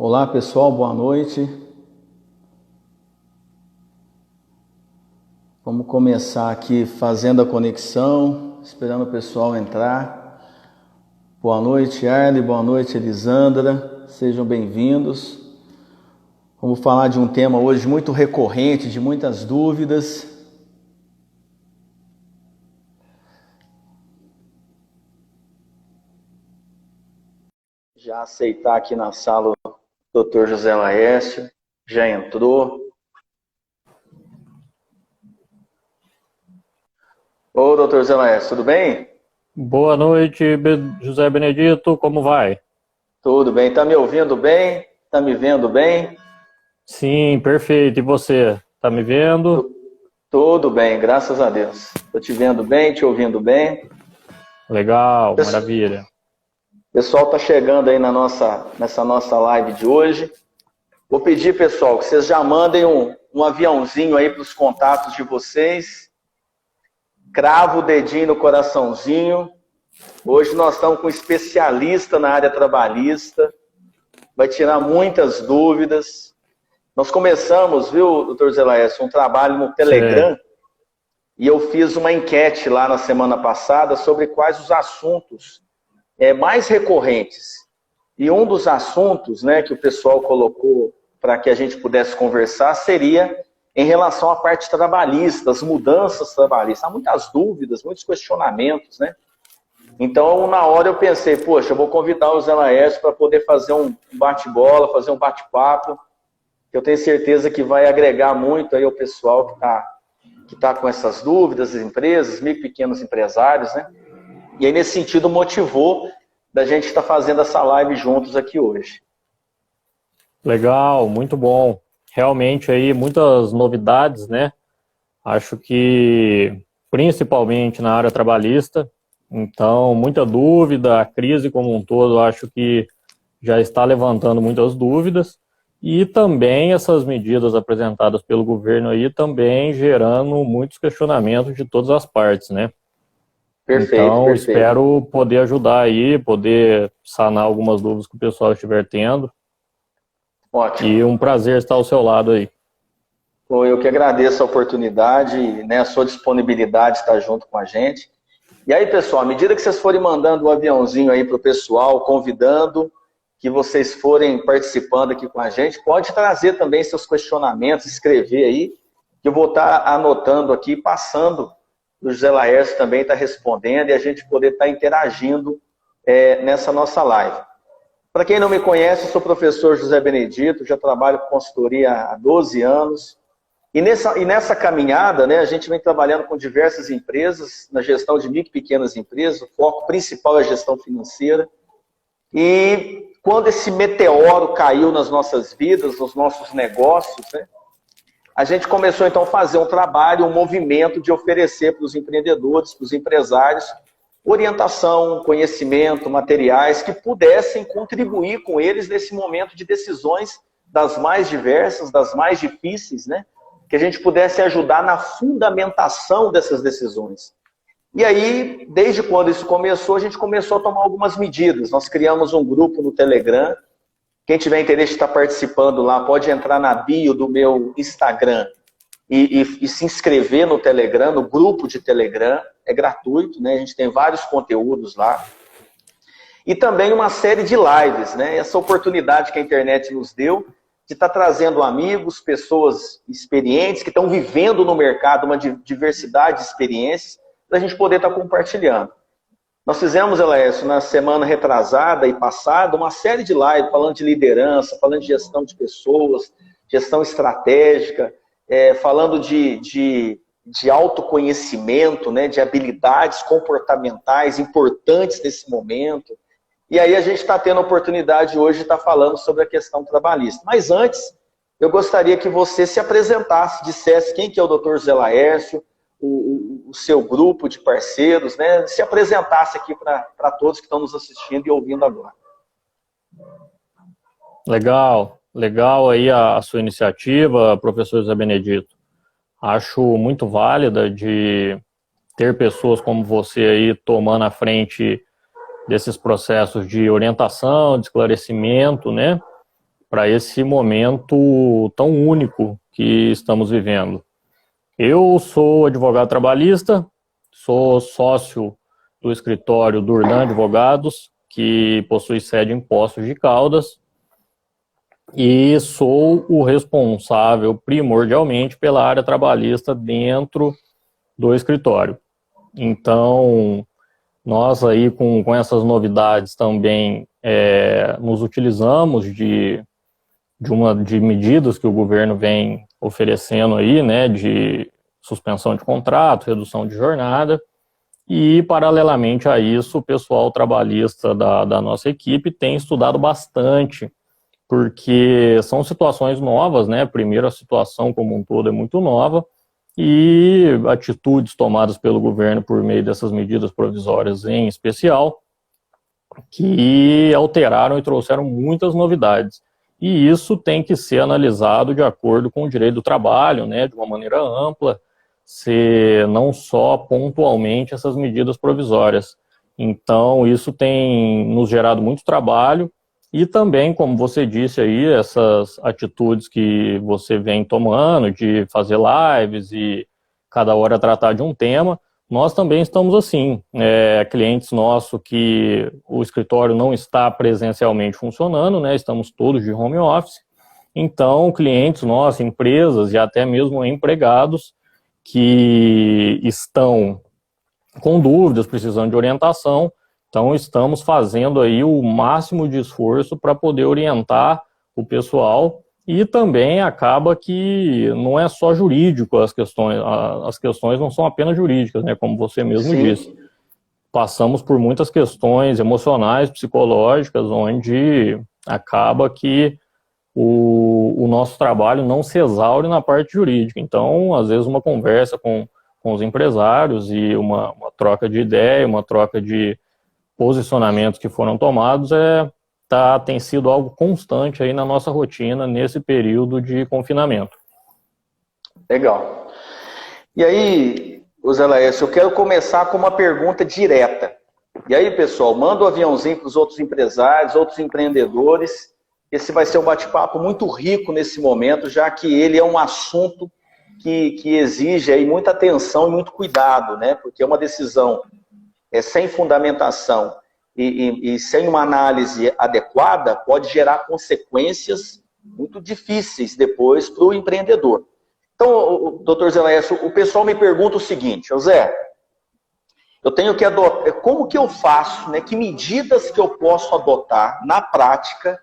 Olá pessoal, boa noite. Vamos começar aqui fazendo a conexão, esperando o pessoal entrar. Boa noite, Arley, boa noite, Elisandra, sejam bem-vindos. Vamos falar de um tema hoje muito recorrente, de muitas dúvidas. Já aceitar aqui na sala o Dr. José Laércio, já entrou. Ô, Dr. José Laércio, tudo bem? Boa noite, José Benedito, como vai? Tudo bem, tá me ouvindo bem? Tá me vendo bem? Sim, perfeito. E você? Tá me vendo? Tudo bem, graças a Deus. Tô te vendo bem, te ouvindo bem. Legal, maravilha. O pessoal tá chegando aí nessa nossa live de hoje. Vou pedir, pessoal, que vocês já mandem um aviãozinho aí para os contatos de vocês. Crava o dedinho no coraçãozinho. Hoje nós estamos com um especialista na área trabalhista. Vai tirar muitas dúvidas. Nós começamos, viu, doutor Zé Laércio, um trabalho no Telegram. Sim. E eu fiz uma enquete lá na semana passada sobre quais os assuntos mais recorrentes. E um dos assuntos, né, que o pessoal colocou para que a gente pudesse conversar seria em relação à parte trabalhista, as mudanças trabalhistas. Há muitas dúvidas, muitos questionamentos, né? Então, na hora eu pensei, poxa, eu vou convidar o Zé Laércio para poder fazer um bate-bola, fazer um bate-papo, que eu tenho certeza que vai agregar muito aí ao pessoal que tá com essas dúvidas, as empresas, micro e pequenos empresários, né? E aí, nesse sentido, motivou da gente estar fazendo essa live juntos aqui hoje. Legal, muito bom. Realmente aí muitas novidades, né? Acho que principalmente na área trabalhista. Então, muita dúvida, a crise como um todo, acho que já está levantando muitas dúvidas. E também essas medidas apresentadas pelo governo aí também gerando muitos questionamentos de todas as partes, né? Perfeito, então, perfeito. Espero poder ajudar aí, poder sanar algumas dúvidas que o pessoal estiver tendo. Ótimo. E um prazer estar ao seu lado aí. Eu que agradeço a oportunidade, né, a sua disponibilidade de estar junto com a gente. E aí, pessoal, à medida que vocês forem mandando o aviãozinho aí para o pessoal, convidando que vocês forem participando aqui com a gente, pode trazer também seus questionamentos, escrever aí, que eu vou estar anotando aqui, passando. O José Laércio também está respondendo e a gente poder estar interagindo nessa nossa live. Para quem não me conhece, eu sou o professor José Benedito, já trabalho com consultoria há 12 anos. E nessa caminhada, né, a gente vem trabalhando com diversas empresas, na gestão de micro e pequenas empresas, o foco principal é a gestão financeira. E quando esse meteoro caiu nas nossas vidas, nos nossos negócios, né, a gente começou então a fazer um trabalho, um movimento de oferecer para os empreendedores, para os empresários, orientação, conhecimento, materiais que pudessem contribuir com eles nesse momento de decisões das mais diversas, das mais difíceis, né? Que a gente pudesse ajudar na fundamentação dessas decisões. E aí, desde quando isso começou, a gente começou a tomar algumas medidas. Nós criamos um grupo no Telegram. Quem tiver interesse de estar participando lá, pode entrar na bio do meu Instagram e se inscrever no Telegram, no grupo de Telegram. É gratuito, né? A gente tem vários conteúdos lá. E também uma série de lives, né? Essa oportunidade que a internet nos deu de estar trazendo amigos, pessoas experientes que estão vivendo no mercado uma diversidade de experiências para a gente poder estar compartilhando. Nós fizemos, Laércio, na semana retrasada e passada, uma série de lives falando de liderança, falando de gestão de pessoas, gestão estratégica, falando de autoconhecimento, né, de habilidades comportamentais importantes nesse momento. E aí a gente está tendo a oportunidade hoje de estar falando sobre a questão trabalhista. Mas antes, eu gostaria que você se apresentasse, dissesse quem que é o Dr. Zé Laércio, o seu grupo de parceiros, né? Se apresentasse aqui para todos que estão nos assistindo e ouvindo agora. Legal, legal aí a sua iniciativa, professor José Benedito. Acho muito válida de ter pessoas como você aí tomando a frente desses processos de orientação, de esclarecimento, né? para esse momento tão único que estamos vivendo. Eu sou advogado trabalhista, sou sócio do escritório Durdan Advogados, que possui sede em Poços de Caldas, e sou o responsável primordialmente pela área trabalhista dentro do escritório. Então, nós aí com essas novidades também nos utilizamos de medidas que o governo vem oferecendo aí, né, de suspensão de contrato, redução de jornada, e paralelamente a isso o pessoal trabalhista da nossa equipe tem estudado bastante, porque são situações novas, né, primeiro a situação como um todo é muito nova, e atitudes tomadas pelo governo por meio dessas medidas provisórias em especial, que alteraram e trouxeram muitas novidades. E isso tem que ser analisado de acordo com o direito do trabalho, né, de uma maneira ampla, ser não só pontualmente essas medidas provisórias. Então, isso tem nos gerado muito trabalho e também, como você disse aí, essas atitudes que você vem tomando de fazer lives e cada hora tratar de um tema, nós também estamos assim, clientes nossos que o escritório não está presencialmente funcionando, né, estamos todos de home office, então clientes nossos, empresas e até mesmo empregados que estão com dúvidas, precisando de orientação, então estamos fazendo aí o máximo de esforço para poder orientar o pessoal. E também acaba que não é só jurídico as questões não são apenas jurídicas, né, como você mesmo Sim. disse. Passamos por muitas questões emocionais, psicológicas, onde acaba que o nosso trabalho não se exaure na parte jurídica. Então, às vezes, uma conversa com os empresários e uma troca de ideia, uma troca de posicionamentos que foram tomados tem sido algo constante aí na nossa rotina nesse período de confinamento. Legal. E aí, José Laércio, eu quero começar com uma pergunta direta. E aí, pessoal, manda o aviãozinho para os outros empresários, outros empreendedores. Esse vai ser um bate-papo muito rico nesse momento, já que ele é um assunto que exige aí muita atenção e muito cuidado, né? Porque é uma decisão sem fundamentação e sem uma análise adequada, pode gerar consequências muito difíceis depois para o empreendedor. Então, doutor Zé Laércio, o pessoal me pergunta o seguinte: José, eu tenho que adotar, como que eu faço, né? Que medidas que eu posso adotar na prática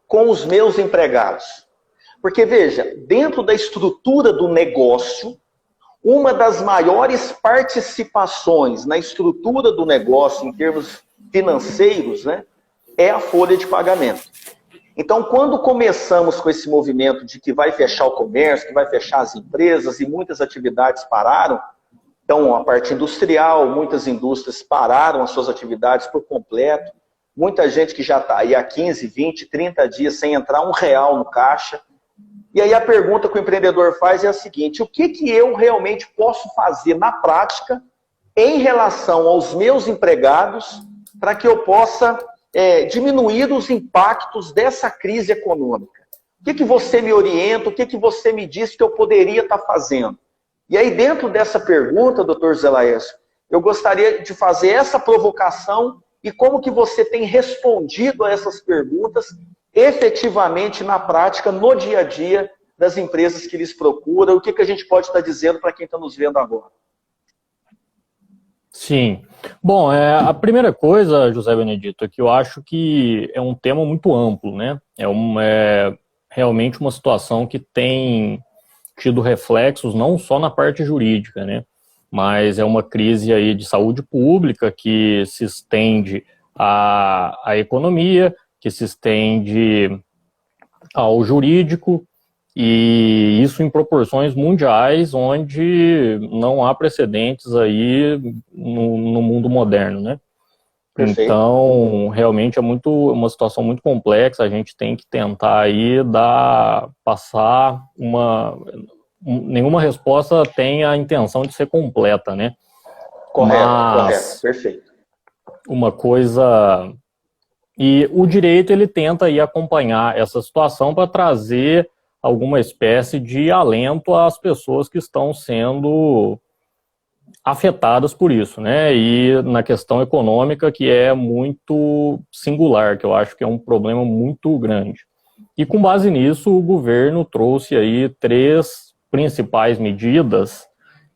com os meus empregados? Porque, veja, dentro da estrutura do negócio, uma das maiores participações na estrutura do negócio, em termos financeiros, né, é a folha de pagamento. Então, quando começamos com esse movimento de que vai fechar o comércio, que vai fechar as empresas e muitas atividades pararam, então a parte industrial, muitas indústrias pararam as suas atividades por completo, muita gente que já está aí há 15, 20, 30 dias sem entrar R$1 no caixa. E aí a pergunta que o empreendedor faz é a seguinte: o que eu realmente posso fazer na prática em relação aos meus empregados para que eu possa diminuir os impactos dessa crise econômica? O que você me orienta, o que você me diz que eu poderia estar fazendo? E aí, dentro dessa pergunta, doutor Zé Laércio, eu gostaria de fazer essa provocação e como que você tem respondido a essas perguntas efetivamente na prática, no dia a dia das empresas que lhes procuram. O que a gente pode estar dizendo para quem está nos vendo agora? Sim. Bom, a primeira coisa, José Benedito, é que eu acho que é um tema muito amplo, né? É realmente uma situação que tem tido reflexos não só na parte jurídica, né? Mas é uma crise aí de saúde pública que se estende à economia, que se estende ao jurídico, e isso em proporções mundiais, onde não há precedentes aí no mundo moderno, né? Perfeito. Então, realmente é uma situação muito complexa. A gente tem que tentar aí passar nenhuma resposta tem a intenção de ser completa, né? Correto, perfeito. Uma coisa E o direito, ele tenta aí acompanhar essa situação para trazer alguma espécie de alento às pessoas que estão sendo afetadas por isso, né? E na questão econômica, que é muito singular, que eu acho que é um problema muito grande. E com base nisso, o governo trouxe aí 3 principais medidas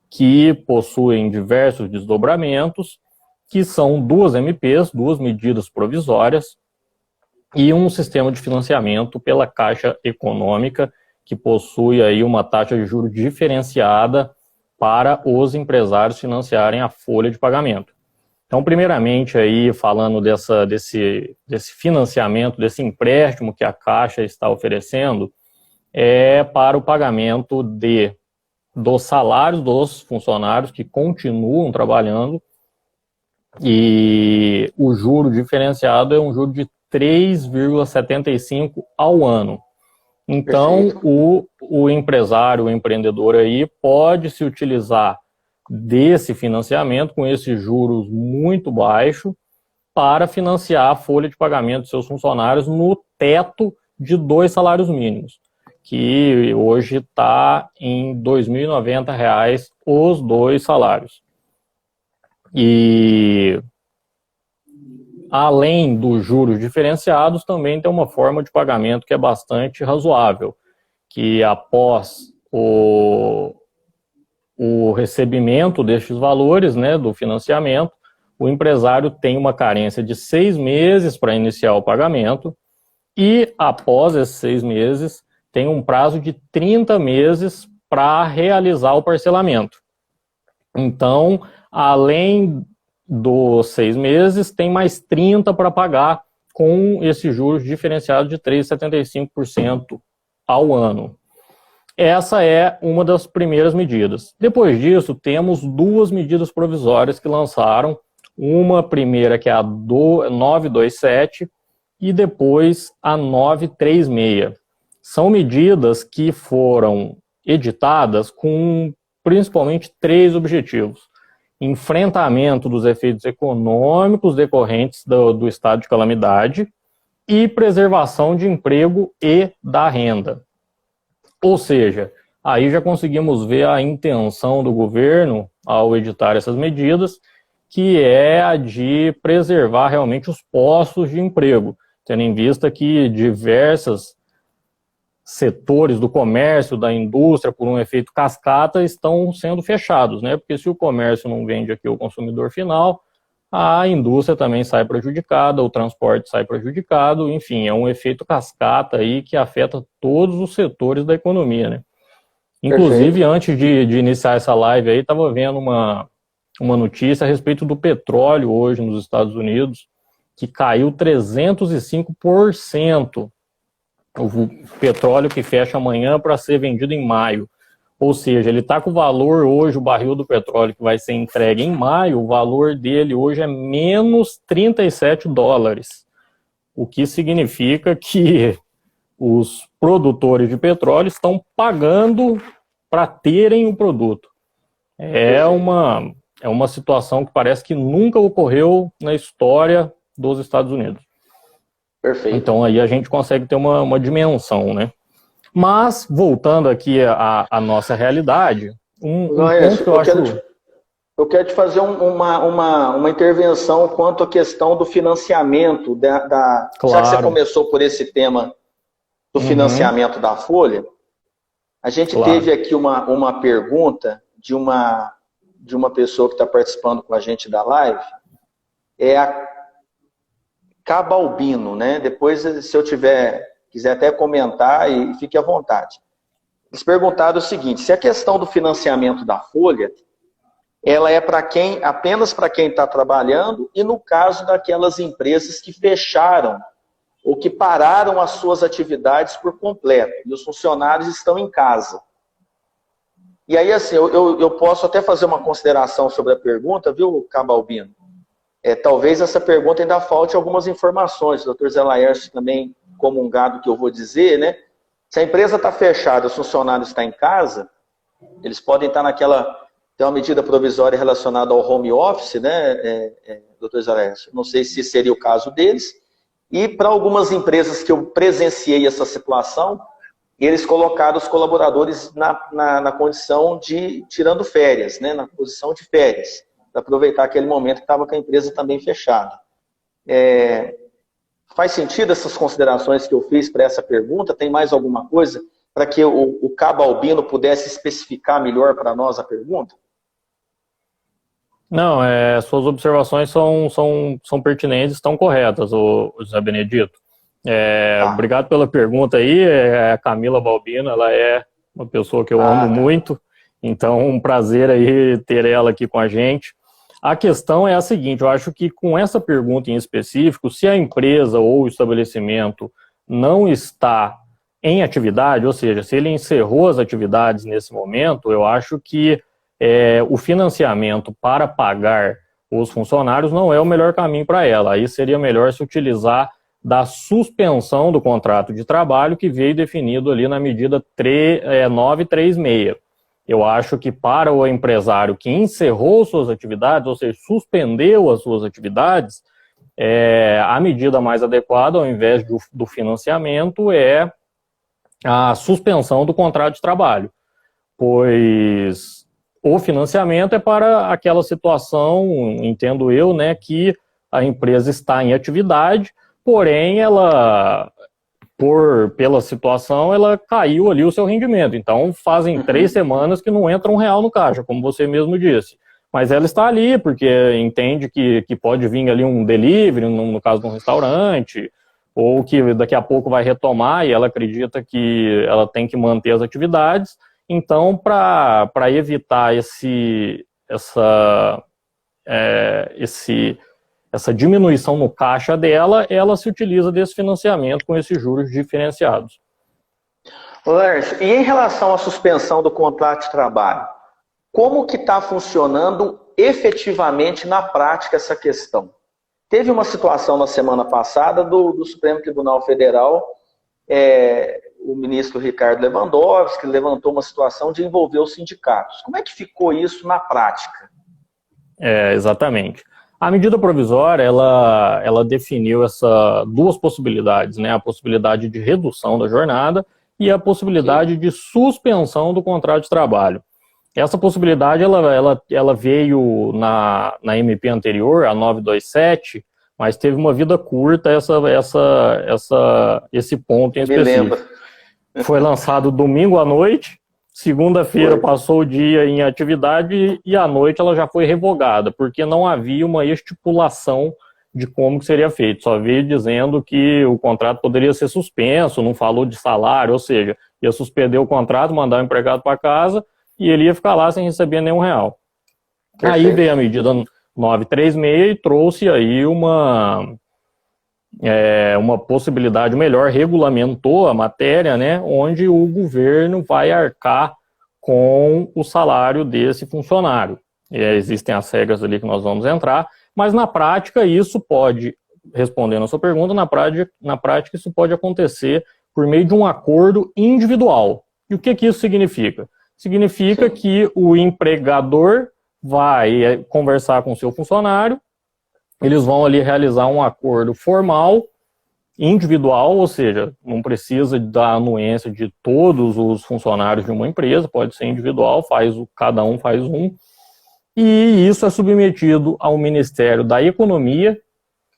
que possuem diversos desdobramentos, que são 2 MPs, 2 medidas provisórias, e um sistema de financiamento pela Caixa Econômica, que possui aí uma taxa de juros diferenciada para os empresários financiarem a folha de pagamento. Então, primeiramente, aí, falando desse financiamento, desse empréstimo que a Caixa está oferecendo, é para o pagamento dos salários dos funcionários que continuam trabalhando, e o juro diferenciado é um juro de 3,75 ao ano. Então, o empresário, o empreendedor aí pode se utilizar desse financiamento com esses juros muito baixos para financiar a folha de pagamento de seus funcionários no teto de 2 salários mínimos, que hoje está em R$ 2.090 os 2 salários. E além dos juros diferenciados, também tem uma forma de pagamento que é bastante razoável, que após o recebimento destes valores, né, do financiamento, o empresário tem uma carência de 6 meses para iniciar o pagamento e, após esses 6 meses, tem um prazo de 30 meses para realizar o parcelamento. Então, além dos 6 meses, tem mais 30 para pagar com esses juros diferenciados de 3,75% ao ano. Essa é uma das primeiras medidas. Depois disso, temos 2 medidas provisórias que lançaram. Uma primeira, que é a 927, e depois a 936. São medidas que foram editadas com principalmente 3 objetivos: enfrentamento dos efeitos econômicos decorrentes do estado de calamidade e preservação de emprego e da renda. Ou seja, aí já conseguimos ver a intenção do governo ao editar essas medidas, que é a de preservar realmente os postos de emprego, tendo em vista que diversos setores do comércio, da indústria, por um efeito cascata, estão sendo fechados, né? Porque se o comércio não vende aqui ao consumidor final, a indústria também sai prejudicada, o transporte sai prejudicado, enfim, é um efeito cascata aí que afeta todos os setores da economia, né? Inclusive, perfeito, antes de iniciar essa live aí, estava vendo uma notícia a respeito do petróleo hoje nos Estados Unidos, que caiu 305%. O petróleo que fecha amanhã para ser vendido em maio. Ou seja, ele está com o valor hoje, o barril do petróleo que vai ser entregue em maio, o valor dele hoje é menos $37. O que significa que os produtores de petróleo estão pagando para terem o produto. É uma situação que parece que nunca ocorreu na história dos Estados Unidos. Perfeito. Então aí a gente consegue ter uma dimensão, né? Mas, voltando aqui à nossa realidade, ponto que eu acho... Eu quero te fazer uma intervenção quanto à questão do financiamento, Claro. Já que você começou por esse tema do financiamento da Folha, a gente teve aqui uma pergunta de uma pessoa que está participando com a gente da live, é a Cabalbino, né? Depois, se eu quiser até comentar, e fique à vontade. Eles perguntaram o seguinte: se a questão do financiamento da Folha, ela é apenas para quem está trabalhando, e no caso daquelas empresas que fecharam ou que pararam as suas atividades por completo, e os funcionários estão em casa. E aí, assim, eu posso até fazer uma consideração sobre a pergunta, viu, Cabalbino? Talvez essa pergunta ainda falte algumas informações. O Dr. Zé Laércio também comungado do que eu vou dizer, né? Se a empresa está fechada, os funcionários estão em casa, eles podem estar tem uma medida provisória relacionada ao home office, né, Dr. Zé Laércio? Não sei se seria o caso deles. E para algumas empresas que eu presenciei essa situação, eles colocaram os colaboradores na condição de tirando férias, né, na posição de férias, para aproveitar aquele momento que estava com a empresa também fechada. Faz sentido essas considerações que eu fiz para essa pergunta? Tem mais alguma coisa para que o Cabo Albino pudesse especificar melhor para nós a pergunta? Não, suas observações são pertinentes, estão corretas, o José Benedito. Obrigado pela pergunta aí. A Camila Balbino, ela é uma pessoa que eu amo muito, então um prazer aí ter ela aqui com a gente. A questão é a seguinte, eu acho que com essa pergunta em específico, se a empresa ou o estabelecimento não está em atividade, ou seja, se ele encerrou as atividades nesse momento, eu acho que o financiamento para pagar os funcionários não é o melhor caminho para ela. Aí seria melhor se utilizar da suspensão do contrato de trabalho que veio definido ali na medida 936. Eu acho que para o empresário que encerrou suas atividades, ou seja, suspendeu as suas atividades, a medida mais adequada, ao invés do financiamento, é a suspensão do contrato de trabalho, pois o financiamento é para aquela situação, entendo eu, né, que a empresa está em atividade, porém ela, pela situação, ela caiu ali o seu rendimento. Então fazem 3 semanas que não entra R$1 no caixa, como você mesmo disse. Mas ela está ali porque entende que pode vir ali um delivery, no caso de um restaurante, ou que daqui a pouco vai retomar e ela acredita que ela tem que manter as atividades. Então, para evitar essa diminuição no caixa dela, ela se utiliza desse financiamento com esses juros diferenciados. Lércio, e em relação à suspensão do contrato de trabalho, como que está funcionando efetivamente na prática essa questão? Teve uma situação na semana passada do Supremo Tribunal Federal, o ministro Ricardo Lewandowski levantou uma situação de envolver os sindicatos. Como é que ficou isso na prática? Exatamente. A medida provisória, ela definiu duas possibilidades, né? A possibilidade de redução da jornada e a possibilidade de suspensão do contrato de trabalho. Essa possibilidade, ela veio na MP anterior, a 927, mas teve uma vida curta esse ponto em específico. Foi lançado domingo à noite, segunda-feira passou o dia em atividade e à noite ela já foi revogada, porque não havia uma estipulação de como que seria feito. Só veio dizendo que o contrato poderia ser suspenso, não falou de salário, ou seja, ia suspender o contrato, mandar o empregado para casa e ele ia ficar lá sem receber nenhum real. Perfeito. Aí veio a medida 936 e trouxe aí uma possibilidade melhor, regulamentou a matéria, né, onde o governo vai arcar com o salário desse funcionário. Existem as regras ali que nós vamos entrar, mas na prática isso pode, respondendo a sua pergunta, na prática isso pode acontecer por meio de um acordo individual. E o que isso significa? Significa que o empregador vai conversar com o seu funcionário, eles vão ali realizar um acordo formal, individual, ou seja, não precisa da anuência de todos os funcionários de uma empresa, pode ser individual, cada um faz um, e isso é submetido ao Ministério da Economia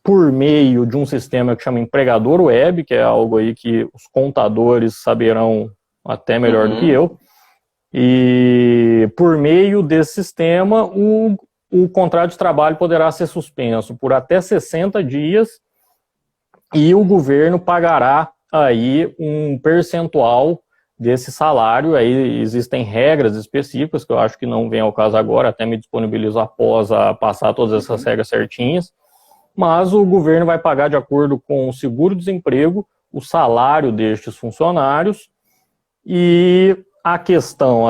por meio de um sistema que chama Empregador Web, que é algo aí que os contadores saberão até melhor do que eu, e por meio desse sistema o contrato de trabalho poderá ser suspenso por até 60 dias e o governo pagará aí um percentual desse salário. Aí existem regras específicas que eu acho que não vem ao caso agora, até me disponibilizo após passar todas essas regras certinhas, mas o governo vai pagar de acordo com o seguro-desemprego o salário destes funcionários. E a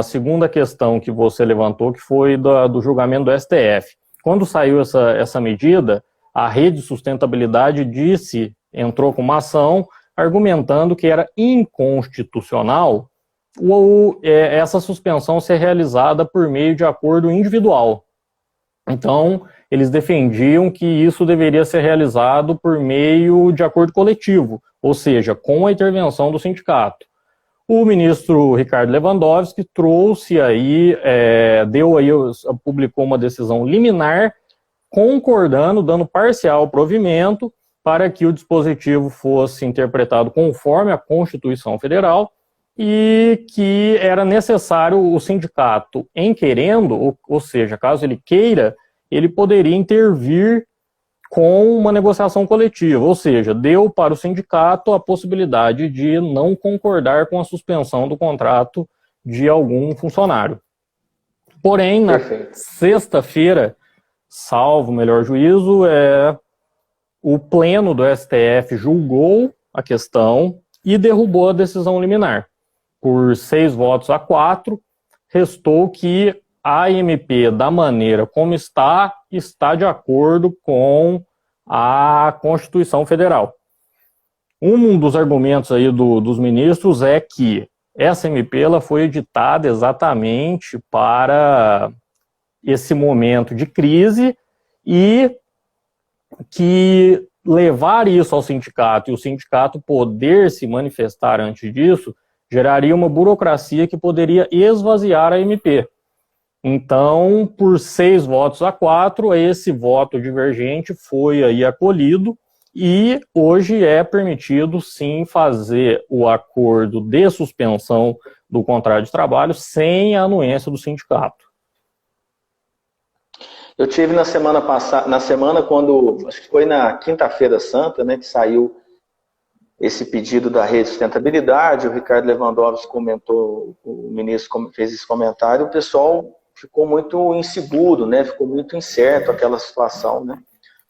segunda questão que você levantou, que foi do julgamento do STF. Quando saiu essa medida, a Rede de Sustentabilidade entrou com uma ação argumentando que era inconstitucional essa suspensão ser realizada por meio de acordo individual. Então, eles defendiam que isso deveria ser realizado por meio de acordo coletivo, ou seja, com a intervenção do sindicato. O ministro Ricardo Lewandowski trouxe aí, publicou uma decisão liminar, concordando, dando parcial provimento para que o dispositivo fosse interpretado conforme a Constituição Federal e que era necessário o sindicato, em querendo, ou seja, caso ele queira, ele poderia intervir com uma negociação coletiva, ou seja, deu para o sindicato a possibilidade de não concordar com a suspensão do contrato de algum funcionário. Porém, na sexta-feira, salvo o melhor juízo, o pleno do STF julgou a questão e derrubou a decisão liminar. Por 6 votos a 4, restou que a MP, da maneira como está de acordo com a Constituição Federal. Um dos argumentos aí dos ministros é que essa MP ela foi editada exatamente para esse momento de crise e que levar isso ao sindicato e o sindicato poder se manifestar antes disso geraria uma burocracia que poderia esvaziar a MP. Então, por 6 votos a 4, esse voto divergente foi aí acolhido e hoje é permitido sim fazer o acordo de suspensão do contrato de trabalho sem a anuência do sindicato. Eu tive na semana passada, acho que foi na Quinta-feira Santa, né, que saiu esse pedido da Rede de Sustentabilidade, o Ricardo Lewandowski comentou, o ministro fez esse comentário, o pessoal ficou muito inseguro, né, ficou muito incerto aquela situação, né.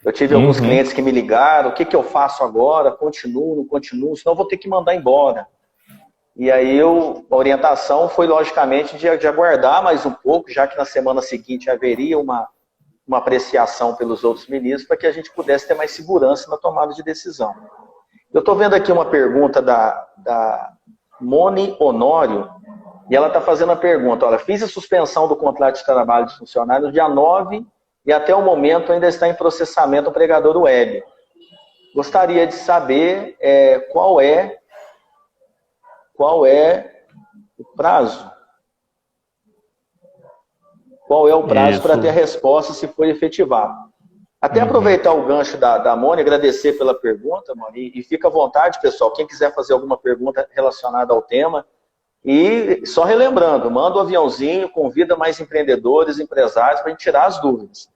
Eu tive alguns clientes que me ligaram, o que eu faço agora? Continuo, não continuo? Senão eu vou ter que mandar embora. E aí a orientação foi, logicamente, de aguardar mais um pouco, já que na semana seguinte haveria uma apreciação pelos outros ministros, para que a gente pudesse ter mais segurança na tomada de decisão. Eu estou vendo aqui uma pergunta da Moni Honório, e ela está fazendo a pergunta, olha, fiz a suspensão do contrato de trabalho de funcionário no dia 9 e até o momento ainda está em processamento o pregador web. Gostaria de saber qual é o prazo. Qual é o prazo para ter a resposta se for efetivado. Até aproveitar o gancho da Mônica, agradecer pela pergunta, Mônica, e fica à vontade, pessoal, quem quiser fazer alguma pergunta relacionada ao tema. E só relembrando, manda o aviãozinho, convida mais empreendedores, empresários para a gente tirar as dúvidas.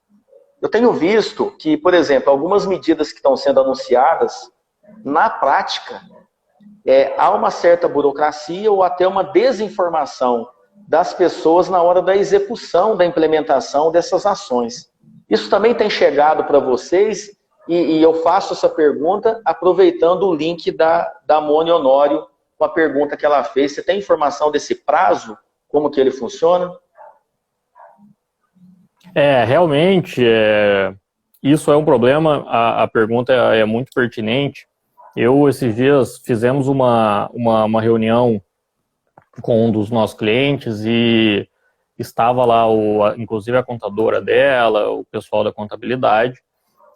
Eu tenho visto que, por exemplo, algumas medidas que estão sendo anunciadas, na prática, há uma certa burocracia ou até uma desinformação das pessoas na hora da execução, da implementação dessas ações. Isso também tem chegado para vocês e eu faço essa pergunta aproveitando o link da Mônica Honório com a pergunta que ela fez. Você tem informação desse prazo? Como que ele funciona? Realmente, isso é um problema. A pergunta é muito pertinente. Esses dias, fizemos uma reunião com um dos nossos clientes e estava lá, inclusive a contadora dela, o pessoal da contabilidade,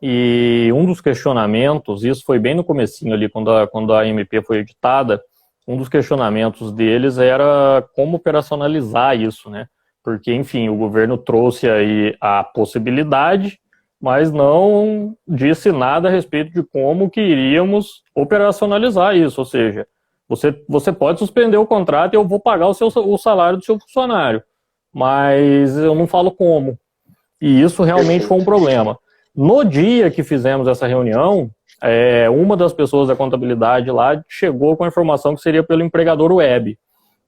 e um dos questionamentos, isso foi bem no comecinho ali, quando a MP foi editada, um dos questionamentos deles era como operacionalizar isso, né? Porque, enfim, o governo trouxe aí a possibilidade, mas não disse nada a respeito de como que iríamos operacionalizar isso, ou seja, você pode suspender o contrato e eu vou pagar o salário do seu funcionário, mas eu não falo como. E isso realmente foi um problema. No dia que fizemos essa reunião, uma das pessoas da contabilidade lá chegou com a informação que seria pelo empregador web.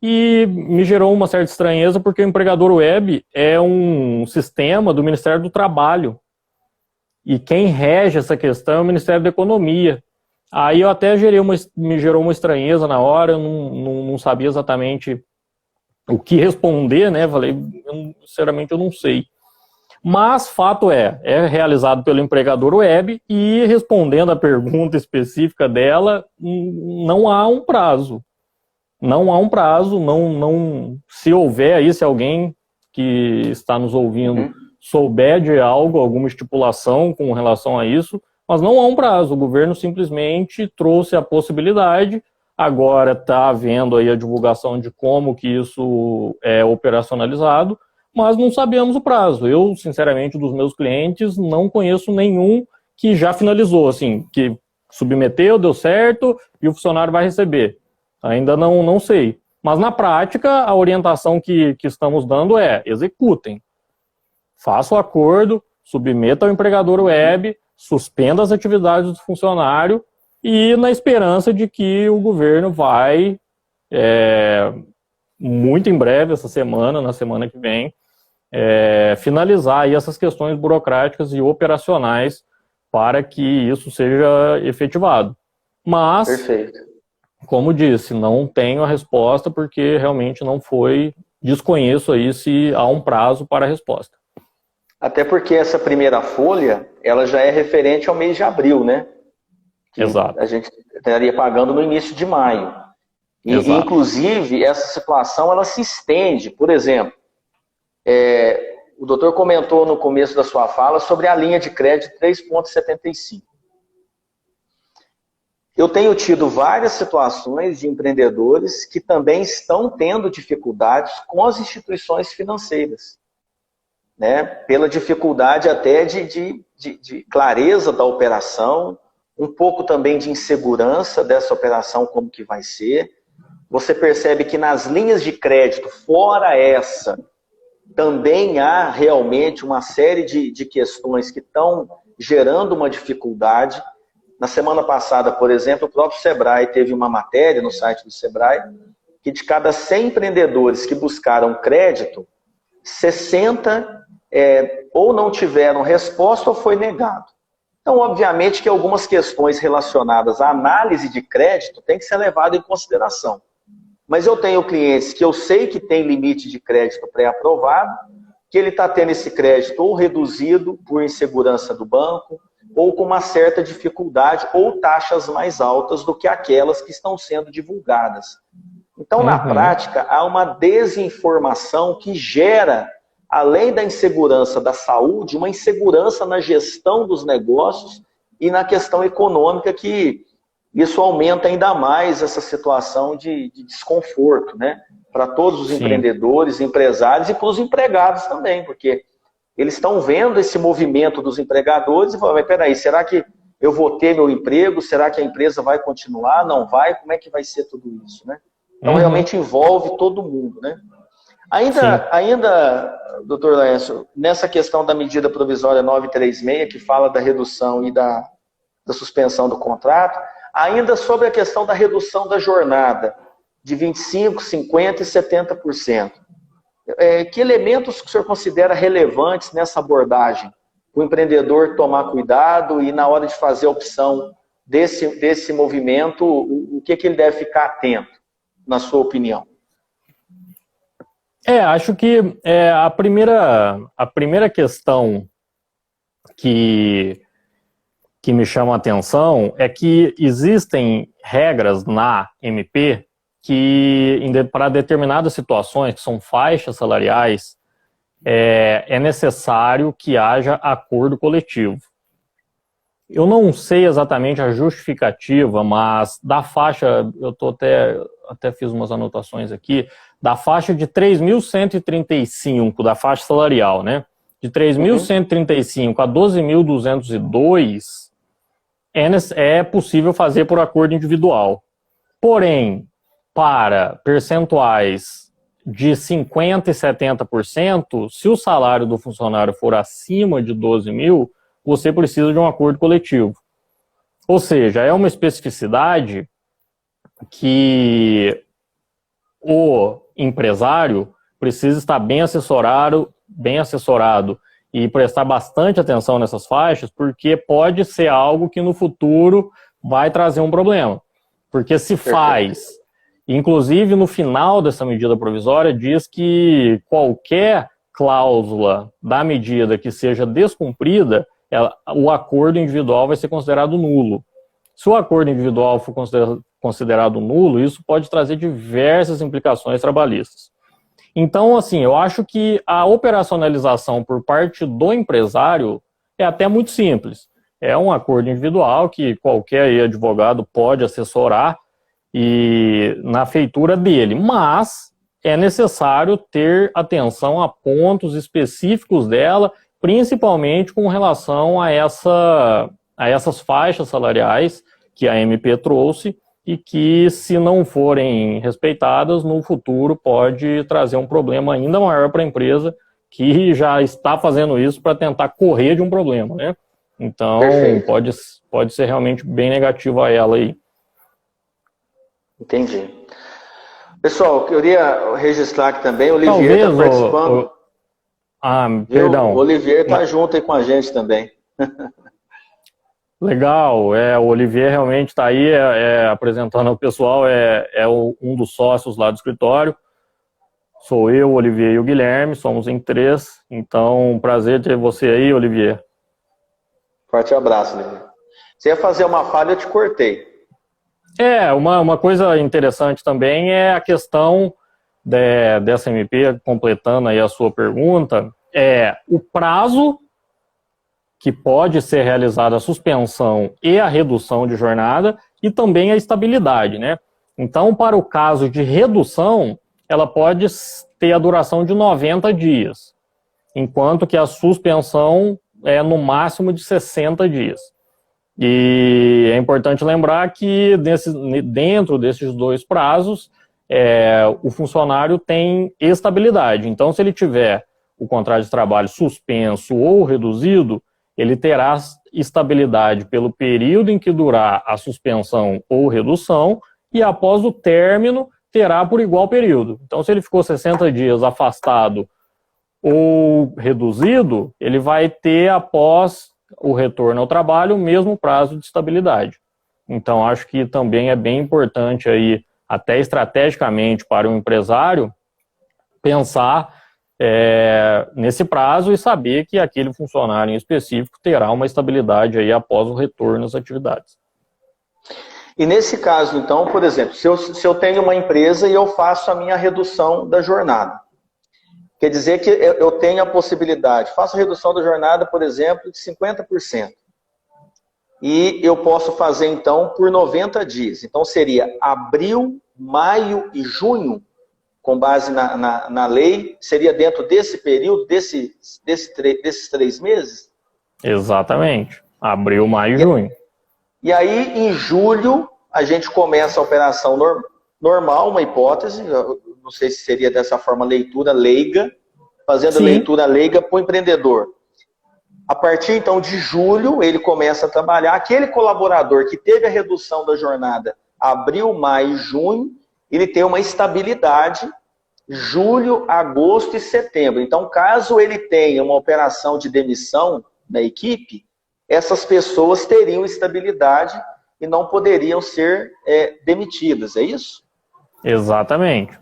E me gerou uma certa estranheza, porque o empregador web é um sistema do Ministério do Trabalho. E quem rege essa questão é o Ministério da Economia. Aí eu até me gerou uma estranheza na hora, eu não sabia exatamente o que responder, né? Falei, sinceramente eu não sei. Mas fato é realizado pelo empregador web e respondendo a pergunta específica dela, não há um prazo. Não há um prazo, se houver aí, se alguém que está nos ouvindo souber de algo, alguma estipulação com relação a isso, mas não há um prazo. O governo simplesmente trouxe a possibilidade, agora está havendo aí a divulgação de como que isso é operacionalizado, mas não sabemos o prazo. Eu, sinceramente, dos meus clientes, não conheço nenhum que já finalizou, assim, que submeteu, deu certo e o funcionário vai receber. Ainda não sei. Mas, na prática, a orientação que estamos dando é: executem. Faça o acordo, submeta ao empregador web, suspenda as atividades do funcionário e na esperança de que o governo vai, muito em breve, essa semana, na semana que vem, finalizar aí essas questões burocráticas e operacionais para que isso seja efetivado. Mas, perfeito, como disse, não tenho a resposta porque realmente não foi, desconheço aí se há um prazo para a resposta. Até porque essa primeira folha, ela já é referente ao mês de abril, né? Que exato. A gente estaria pagando no início de maio. E, inclusive, essa situação, ela se estende. Por exemplo, o doutor comentou no começo da sua fala sobre a linha de crédito 3,75. Eu tenho tido várias situações de empreendedores que também estão tendo dificuldades com as instituições financeiras, né? Pela dificuldade até de clareza da operação, um pouco também de insegurança dessa operação, como que vai ser. Você percebe que nas linhas de crédito, fora essa, também há realmente uma série de questões que estão gerando uma dificuldade. Na semana passada, por exemplo, o próprio Sebrae teve uma matéria no site do Sebrae que de cada 100 empreendedores que buscaram crédito, 60 ou não tiveram resposta ou foi negado. Então, obviamente que algumas questões relacionadas à análise de crédito têm que ser levadas em consideração. Mas eu tenho clientes que eu sei que tem limite de crédito pré-aprovado, que ele está tendo esse crédito ou reduzido por insegurança do banco, ou com uma certa dificuldade, ou taxas mais altas do que aquelas que estão sendo divulgadas. Então, na prática, há uma desinformação que gera, além da insegurança da saúde, uma insegurança na gestão dos negócios e na questão econômica, que isso aumenta ainda mais essa situação de desconforto, né? Para todos os empreendedores, empresários e para os empregados também, porque eles estão vendo esse movimento dos empregadores e falam: mas peraí, será que eu vou ter meu emprego? Será que a empresa vai continuar? Não vai? Como é que vai ser tudo isso, né? Então, realmente envolve todo mundo, né? Ainda, doutor Laércio, nessa questão da medida provisória 936, que fala da redução e da suspensão do contrato, ainda sobre a questão da redução da jornada de 25%, 50% e 70%. Que elementos que o senhor considera relevantes nessa abordagem? O empreendedor tomar cuidado e na hora de fazer a opção desse movimento, o que ele deve ficar atento, na sua opinião? Acho que a primeira questão que me chama a atenção é que existem regras na MP que, para determinadas situações, que são faixas salariais, é necessário que haja acordo coletivo. Eu não sei exatamente a justificativa, mas da faixa, eu até fiz umas anotações aqui, da faixa de 3.135, da faixa salarial, né? De 3.135 a 12.202, é possível fazer por acordo individual. Porém, para percentuais de 50% e 70%, se o salário do funcionário for acima de 12 mil, você precisa de um acordo coletivo. Ou seja, é uma especificidade que o empresário precisa estar bem assessorado e prestar bastante atenção nessas faixas, porque pode ser algo que no futuro vai trazer um problema. Porque se faz, inclusive no final dessa medida provisória, diz que qualquer cláusula da medida que seja descumprida, o acordo individual vai ser considerado nulo. Se o acordo individual for considerado nulo, isso pode trazer diversas implicações trabalhistas. Então, assim, eu acho que a operacionalização por parte do empresário é até muito simples. É um acordo individual que qualquer aí advogado pode assessorar e na feitura dele, mas é necessário ter atenção a pontos específicos dela, principalmente com relação a essas faixas salariais que a MP trouxe e que, se não forem respeitadas, no futuro pode trazer um problema ainda maior para a empresa que já está fazendo isso para tentar correr de um problema, né? Então, pode ser realmente bem negativo a ela aí. Entendi. Pessoal, eu queria registrar aqui também, o Olivier está participando. Perdão. O Olivier está junto aí com a gente também. Legal, o Olivier realmente está aí apresentando ao pessoal, um dos sócios lá do escritório. Sou eu, o Olivier e o Guilherme, somos em 3. Então, prazer ter você aí, Olivier. Forte abraço, Olivier. Você ia fazer uma falha, eu te cortei. Uma coisa interessante também é a questão dessa MP, completando aí a sua pergunta, o prazo que pode ser realizada a suspensão e a redução de jornada e também a estabilidade, né? Então, para o caso de redução, ela pode ter a duração de 90 dias, enquanto que a suspensão é no máximo de 60 dias. E é importante lembrar que dentro desses dois prazos, o funcionário tem estabilidade. Então, se ele tiver o contrato de trabalho suspenso ou reduzido, ele terá estabilidade pelo período em que durar a suspensão ou redução e, após o término, terá por igual período. Então, se ele ficou 60 dias afastado ou reduzido, ele vai ter, após o retorno ao trabalho, o mesmo prazo de estabilidade. Então, acho que também é bem importante aí, até estrategicamente para o empresário, pensar nesse prazo e saber que aquele funcionário em específico terá uma estabilidade aí após o retorno às atividades. E nesse caso, então, por exemplo, se eu tenho uma empresa e eu faço a minha redução da jornada, quer dizer que eu tenho a possibilidade, faço a redução da jornada, por exemplo, de 50%. E eu posso fazer, então, por 90 dias. Então, seria abril, maio e junho, com base na lei, seria dentro desse período, desses 3 meses? Exatamente. Abril, maio e junho. E aí, em julho, a gente começa a operação normal, uma hipótese, não sei se seria dessa forma, leitura leiga, fazendo Sim. Leitura leiga para o empreendedor. A partir, então, de julho, ele começa a trabalhar. Aquele colaborador que teve a redução da jornada abril, maio e junho, ele tem uma estabilidade julho, agosto e setembro. Então, caso ele tenha uma operação de demissão na equipe, essas pessoas teriam estabilidade e não poderiam ser demitidas, é isso? Exatamente.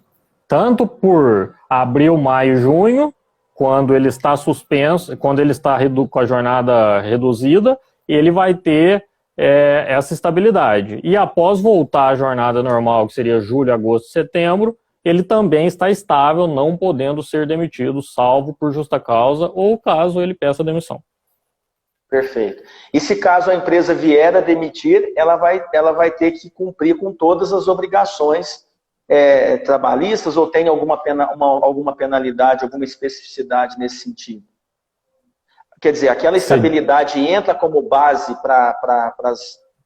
Tanto por abril, maio e junho, quando ele está suspenso, quando ele está com a jornada reduzida, ele vai ter essa estabilidade. E após voltar à jornada normal, que seria julho, agosto e setembro, ele também está estável, não podendo ser demitido, salvo por justa causa ou caso ele peça demissão. Perfeito. E se caso a empresa vier a demitir, ela vai ter que cumprir com todas as obrigações trabalhistas ou tem alguma penalidade, alguma especificidade nesse sentido? Quer dizer, aquela estabilidade entra como base para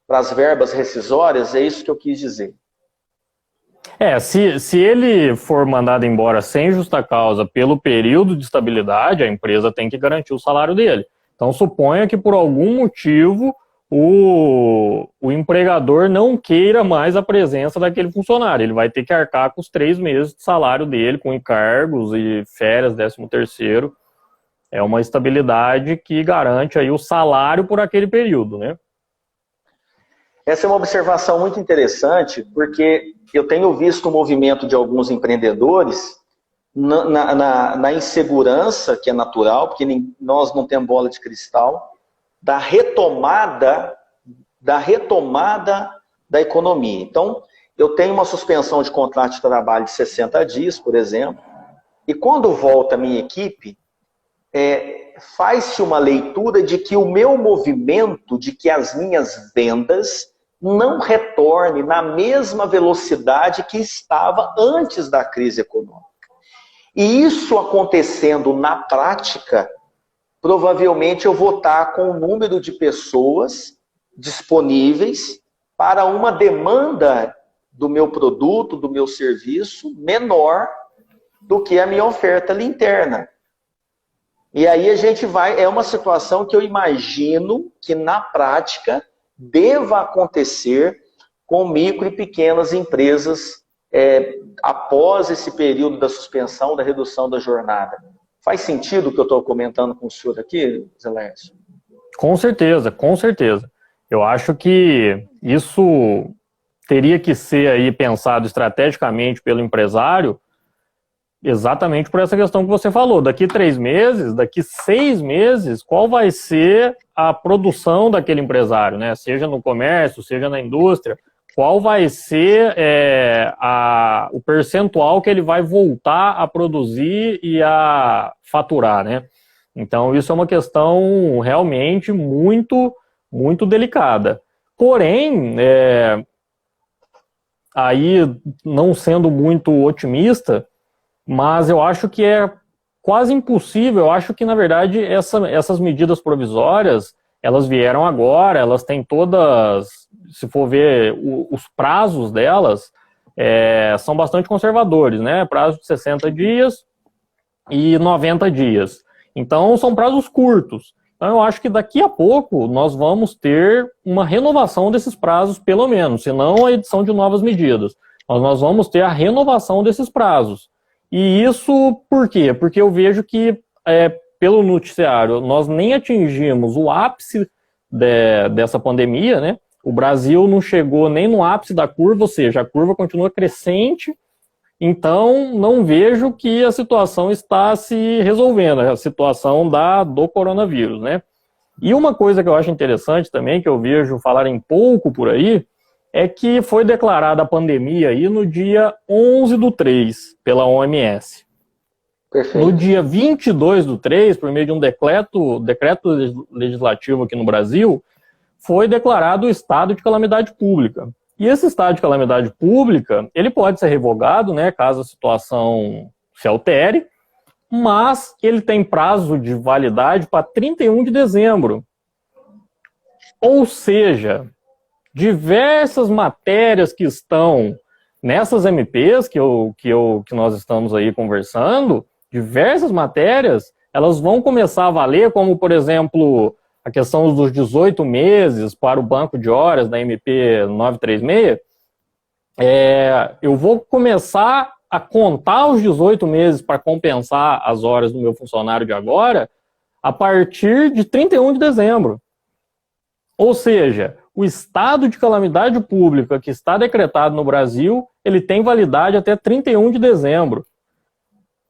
as verbas rescisórias, é isso que eu quis dizer. Se ele for mandado embora sem justa causa pelo período de estabilidade, a empresa tem que garantir o salário dele. Então, suponha que por algum motivo o empregador não queira mais a presença daquele funcionário. Ele vai ter que arcar com os 3 meses de salário dele, com encargos e férias, 13º. É uma estabilidade que garante aí o salário por aquele período, né? Essa é uma observação muito interessante, porque eu tenho visto o movimento de alguns empreendedores na insegurança, que é natural, porque nós não temos bola de cristal, da retomada da economia. Então, eu tenho uma suspensão de contrato de trabalho de 60 dias, por exemplo, E quando volta a minha equipe, faz-se uma leitura de que o meu movimento, de que as minhas vendas não retorne na mesma velocidade que estava antes da crise econômica. E isso acontecendo na prática, provavelmente eu vou estar com um número de pessoas disponíveis para uma demanda do meu produto, do meu serviço, menor do que a minha oferta ali interna. E aí a gente é uma situação que eu imagino que na prática deva acontecer com micro e pequenas empresas após esse período da suspensão, da redução da jornada. Faz sentido o que eu estou comentando com o senhor aqui, Zé Laércio? Com certeza, com certeza. Eu acho que isso teria que ser aí pensado estrategicamente pelo empresário, exatamente por essa questão que você falou. Daqui 3 meses, daqui 6 meses, qual vai ser a produção daquele empresário, né? Seja no comércio, seja na indústria, qual vai ser o percentual que ele vai voltar a produzir e a faturar, né? Então, isso é uma questão realmente muito, muito delicada. Porém, aí, não sendo muito otimista, mas eu acho que é quase impossível. Eu acho que, na verdade, essas medidas provisórias, elas vieram agora, elas têm todas, se for ver os prazos delas, são bastante conservadores, né? Prazo de 60 dias e 90 dias. Então, são prazos curtos. Então, eu acho que daqui a pouco nós vamos ter uma renovação desses prazos, pelo menos, se não a edição de novas medidas. Mas nós vamos ter a renovação desses prazos. E isso por quê? Porque eu vejo que, pelo noticiário, nós nem atingimos o ápice dessa pandemia, né? O Brasil não chegou nem no ápice da curva, ou seja, a curva continua crescente, então não vejo que a situação está se resolvendo, a situação do coronavírus, né? E uma coisa que eu acho interessante também, que eu vejo falarem pouco por aí, é que foi declarada a pandemia aí no dia 11/3, pela OMS. Perfeito. No dia 22/3, por meio de um decreto legislativo aqui no Brasil, foi declarado o estado de calamidade pública. E esse estado de calamidade pública, ele pode ser revogado, né, caso a situação se altere, mas ele tem prazo de validade para 31 de dezembro. Ou seja, diversas matérias que estão nessas MPs que nós estamos aí conversando, diversas matérias, elas vão começar a valer, como, por exemplo, a questão dos 18 meses para o banco de horas da MP 936, eu vou começar a contar os 18 meses para compensar as horas do meu funcionário de agora a partir de 31 de dezembro. Ou seja, o estado de calamidade pública que está decretado no Brasil, ele tem validade até 31 de dezembro.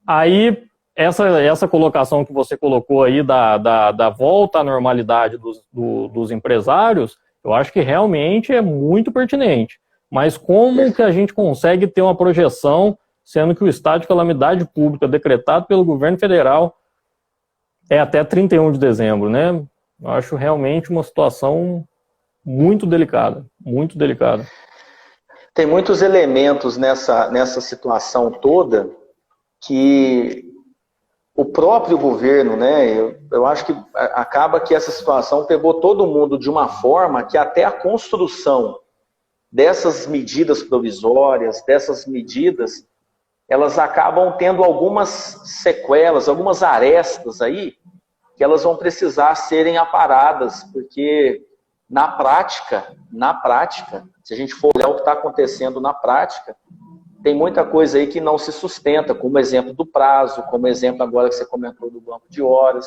Aí, essa colocação que você colocou aí da volta à normalidade dos empresários, eu acho que realmente é muito pertinente. Mas como que a gente consegue ter uma projeção, sendo que o estado de calamidade pública decretado pelo governo federal é até 31 de dezembro, né? Eu acho realmente uma situação muito delicada, muito delicada. Tem muitos elementos nessa situação toda que o próprio governo, né, eu acho que acaba que essa situação pegou todo mundo de uma forma que até a construção dessas medidas provisórias, dessas medidas, elas acabam tendo algumas sequelas, algumas arestas aí, que elas vão precisar serem aparadas, porque na prática, se a gente for olhar o que está acontecendo na prática, tem muita coisa aí que não se sustenta, como exemplo do prazo, como exemplo agora que você comentou do banco de horas.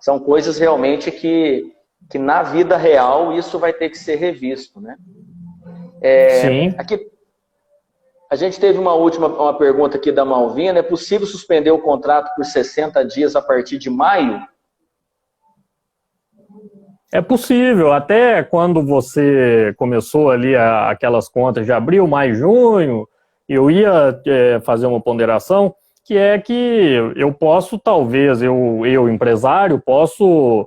São coisas realmente que na vida real isso vai ter que ser revisto, né? Sim. Aqui, a gente teve uma pergunta aqui da Malvina: é possível suspender o contrato por 60 dias a partir de maio? É possível, até quando você começou ali aquelas contas de abril, maio, junho, eu ia fazer uma ponderação que é que eu posso, talvez, eu empresário, posso,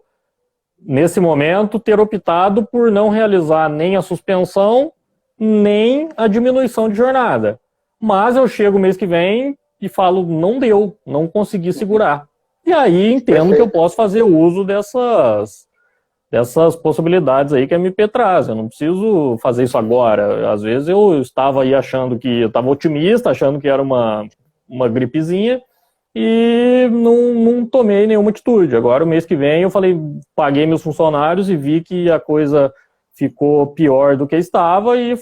nesse momento, ter optado por não realizar nem a suspensão, nem a diminuição de jornada. Mas eu chego mês que vem e falo, não deu, não consegui segurar. E aí entendo que eu posso fazer uso dessas possibilidades aí que a MP traz. Eu não preciso fazer isso agora. Às vezes eu estava aí achando que, eu estava otimista, achando que era uma gripezinha, e não tomei nenhuma atitude. Agora, o mês que vem, eu falei, paguei meus funcionários e vi que a coisa ficou pior do que estava e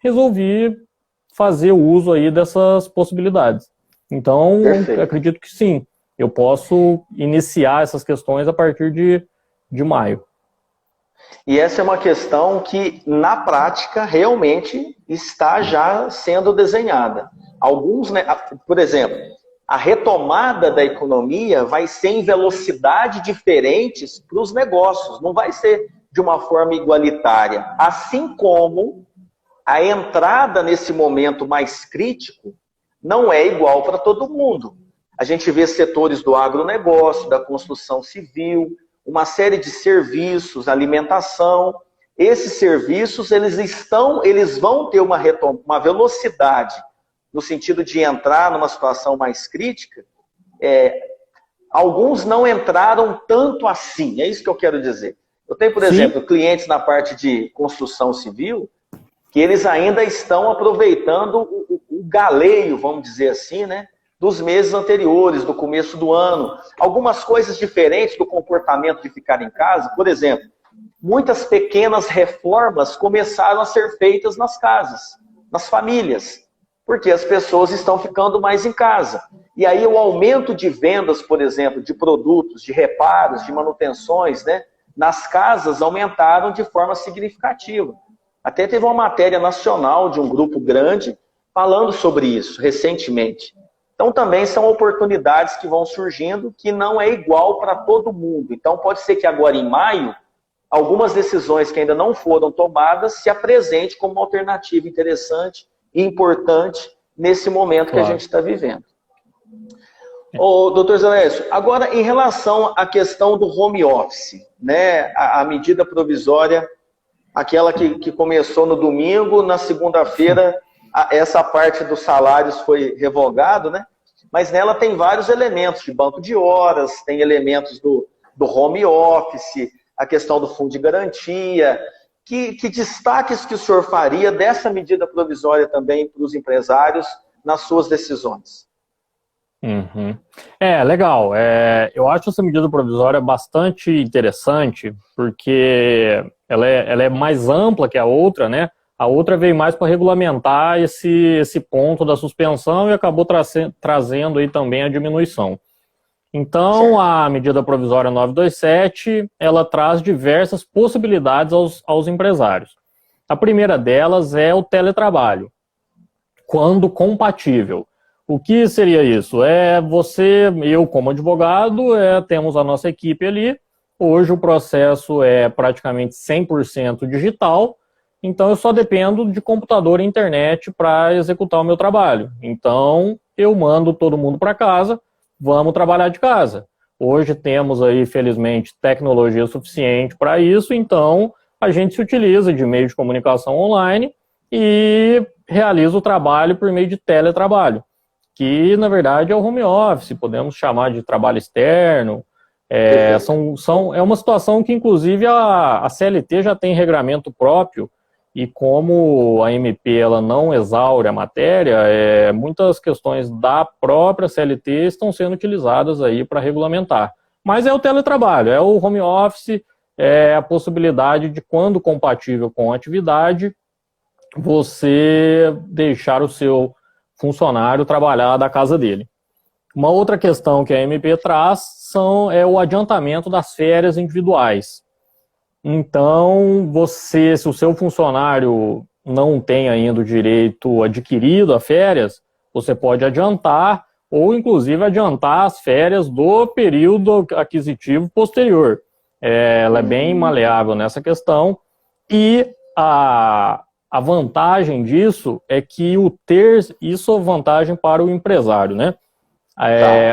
resolvi fazer uso aí dessas possibilidades. Então, eu acredito que sim, eu posso iniciar essas questões a partir de maio. E essa é uma questão que, na prática, realmente está já sendo desenhada. Alguns, né, por exemplo, a retomada da economia vai ser em velocidade diferentes para os negócios, não vai ser de uma forma igualitária. Assim como a entrada nesse momento mais crítico não é igual para todo mundo. A gente vê setores do agronegócio, da construção civil, uma série de serviços, alimentação. Esses serviços, eles vão ter uma velocidade no sentido de entrar numa situação mais crítica. Alguns não entraram tanto assim, é isso que eu quero dizer. Eu tenho, por exemplo, clientes na parte de construção civil que eles ainda estão aproveitando o galeio, vamos dizer assim, né, dos meses anteriores, do começo do ano. Algumas coisas diferentes do comportamento de ficar em casa. Por exemplo, muitas pequenas reformas começaram a ser feitas nas casas, nas famílias, porque as pessoas estão ficando mais em casa. E aí o aumento de vendas, por exemplo, de produtos, de reparos, de manutenções, né, nas casas aumentaram de forma significativa. Até teve uma matéria nacional de um grupo grande falando sobre isso recentemente. Então também são oportunidades que vão surgindo que não é igual para todo mundo. Então pode ser que agora em maio, algumas decisões que ainda não foram tomadas se apresentem como uma alternativa interessante e importante nesse momento que a gente está vivendo. Ô, doutor Zelécio, agora em relação à questão do home office, né, a medida provisória, aquela que começou no domingo, na segunda-feira essa parte dos salários foi revogado, né? Mas nela tem vários elementos de banco de horas, tem elementos do home office, a questão do fundo de garantia. Que destaques que o senhor faria dessa medida provisória também para os empresários nas suas decisões? Legal. Eu acho essa medida provisória bastante interessante, porque ela é mais ampla que a outra, né? A outra veio mais para regulamentar esse ponto da suspensão e acabou trazendo aí também a diminuição. Então, a medida provisória 927, ela traz diversas possibilidades aos empresários. A primeira delas é o teletrabalho, quando compatível. O que seria isso? Eu como advogado, temos a nossa equipe ali. Hoje o processo é praticamente 100% digital, então eu só dependo de computador e internet para executar o meu trabalho. Então eu mando todo mundo para casa, vamos trabalhar de casa. Hoje temos aí, felizmente, tecnologia suficiente para isso, então a gente se utiliza de meio de comunicação online e realiza o trabalho por meio de teletrabalho, que na verdade é o home office, podemos chamar de trabalho externo. É uma situação que inclusive a CLT já tem regramento próprio, e como a MP ela não exaure a matéria, muitas questões da própria CLT estão sendo utilizadas aí para regulamentar. Mas é o teletrabalho, é o home office, é a possibilidade de, quando compatível com a atividade, você deixar o seu funcionário trabalhar da casa dele. Uma outra questão que a MP traz é o adiantamento das férias individuais. Então, se o seu funcionário não tem ainda o direito adquirido a férias, você pode adiantar, ou inclusive adiantar as férias do período aquisitivo posterior. Ela é bem maleável nessa questão, e a vantagem disso é que isso é vantagem para o empresário, né?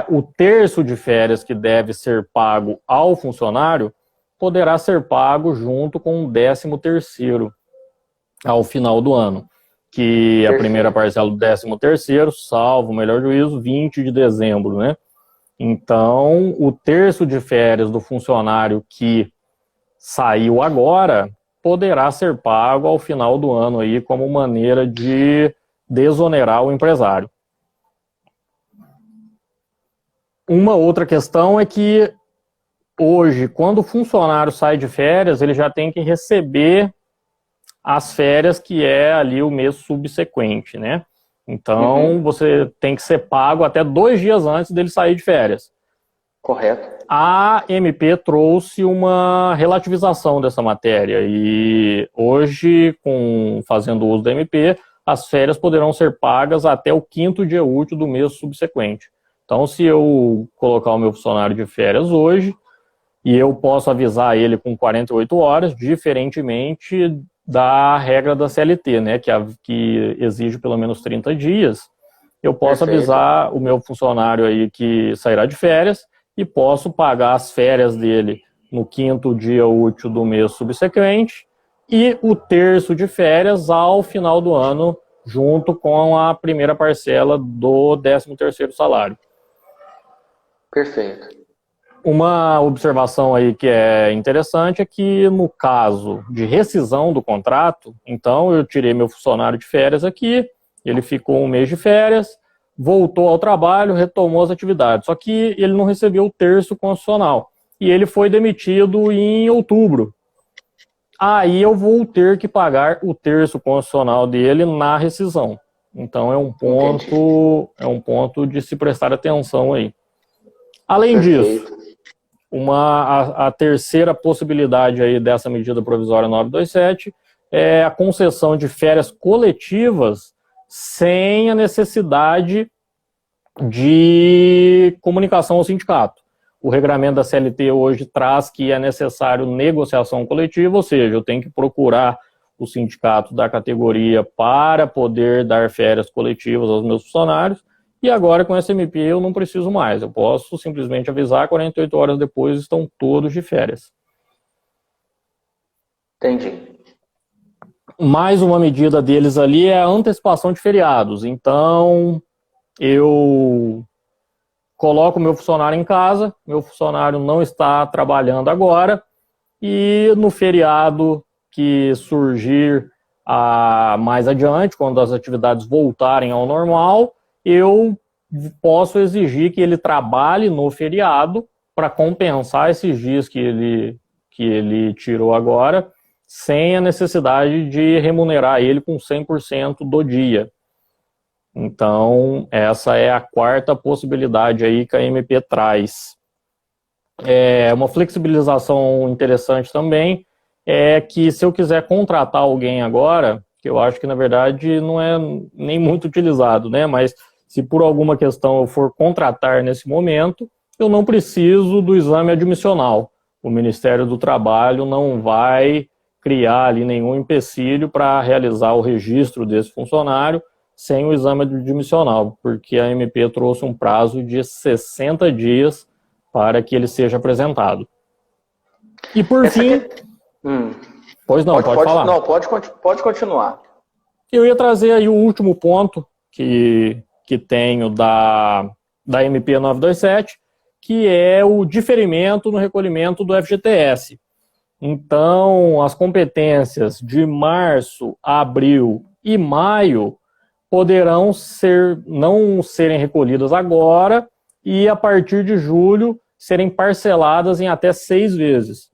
O terço de férias que deve ser pago ao funcionário poderá ser pago junto com o 13º ao final do ano, que a primeira parcela do 13º, salvo o melhor juízo, 20 de dezembro, né? Então, o terço de férias do funcionário que saiu agora poderá ser pago ao final do ano aí como maneira de desonerar o empresário. Uma outra questão é que hoje, quando o funcionário sai de férias, ele já tem que receber as férias que é ali o mês subsequente, né? Então, você tem que ser pago até 2 dias antes dele sair de férias. Correto. A MP trouxe uma relativização dessa matéria e hoje, fazendo uso da MP, as férias poderão ser pagas até o 5º dia útil do mês subsequente. Então, se eu colocar o meu funcionário de férias hoje, e eu posso avisar ele com 48 horas, diferentemente da regra da CLT, né, que exige pelo menos 30 dias, eu posso avisar o meu funcionário aí que sairá de férias e posso pagar as férias dele no 5º dia útil do mês subsequente e o terço de férias ao final do ano, junto com a primeira parcela do 13º salário. Perfeito. Uma observação aí que é interessante é que no caso de rescisão do contrato, então eu tirei meu funcionário de férias aqui, ele ficou 1 mês de férias, voltou ao trabalho, retomou as atividades, só que ele não recebeu o terço constitucional e ele foi demitido em outubro. Aí eu vou ter que pagar o terço constitucional dele na rescisão. Então é um ponto de se prestar atenção aí. Além disso, a terceira possibilidade aí dessa medida provisória 927 é a concessão de férias coletivas sem a necessidade de comunicação ao sindicato. O regramento da CLT hoje traz que é necessário negociação coletiva, ou seja, eu tenho que procurar o sindicato da categoria para poder dar férias coletivas aos meus funcionários. E agora, com essa MP, eu não preciso mais. Eu posso simplesmente avisar, 48 horas depois estão todos de férias. Entendi. Mais uma medida deles ali é a antecipação de feriados. Então, eu coloco o meu funcionário em casa, meu funcionário não está trabalhando agora, e no feriado que surgir mais adiante, quando as atividades voltarem ao normal, eu posso exigir que ele trabalhe no feriado para compensar esses dias que ele tirou agora, sem a necessidade de remunerar ele com 100% do dia. Então, essa é a quarta possibilidade aí que a MP traz. Uma flexibilização interessante também é que se eu quiser contratar alguém agora, que eu acho que na verdade não é nem muito utilizado, né? Mas se por alguma questão eu for contratar nesse momento, eu não preciso do exame admissional. O Ministério do Trabalho não vai criar ali nenhum empecilho para realizar o registro desse funcionário sem o exame admissional, porque a MP trouxe um prazo de 60 dias para que ele seja apresentado. E por fim... Pois não, pode falar. Não, pode continuar. Eu ia trazer aí o último ponto que tenho da MP 927, que é o diferimento no recolhimento do FGTS. Então, as competências de março, abril e maio poderão não serem recolhidas agora e, a partir de julho, serem parceladas em até 6 vezes.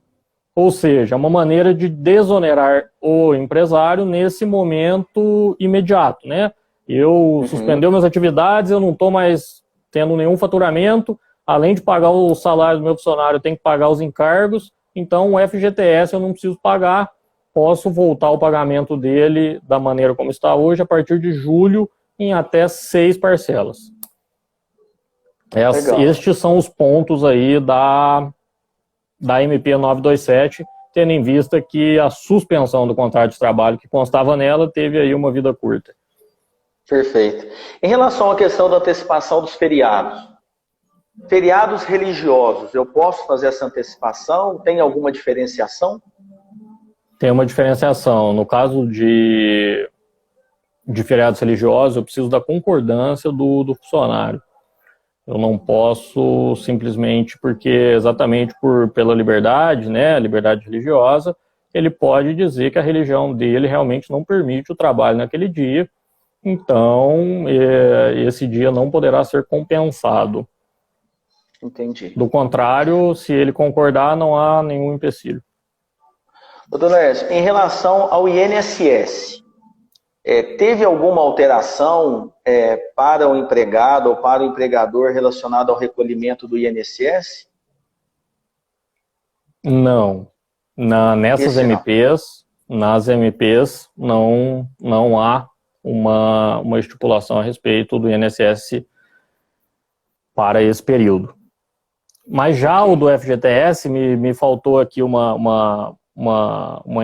Ou seja, uma maneira de desonerar o empresário nesse momento imediato, né? Eu suspendeu minhas atividades, eu não estou mais tendo nenhum faturamento, além de pagar o salário do meu funcionário, eu tenho que pagar os encargos, então o FGTS eu não preciso pagar, posso voltar o pagamento dele da maneira como está hoje, a partir de julho, em até 6 parcelas. Estes são os pontos aí da MP 927, tendo em vista que a suspensão do contrato de trabalho que constava nela teve aí uma vida curta. Perfeito. Em relação à questão da antecipação dos feriados, Feriados religiosos, eu posso fazer essa antecipação? Tem alguma diferenciação? Tem uma diferenciação. No caso de feriados religiosos, eu preciso da concordância do funcionário. Eu não posso simplesmente porque, exatamente pela liberdade, né, a liberdade religiosa, ele pode dizer que a religião dele realmente não permite o trabalho naquele dia, então esse dia não poderá ser compensado. Entendi. Do contrário, se ele concordar, não há nenhum empecilho. Doutor Laércio, em relação ao INSS, teve alguma alteração para o empregado ou para o empregador relacionado ao recolhimento do INSS? Não. Nas MPs não há uma estipulação a respeito do INSS para esse período. Mas já o do FGTS, me faltou aqui uma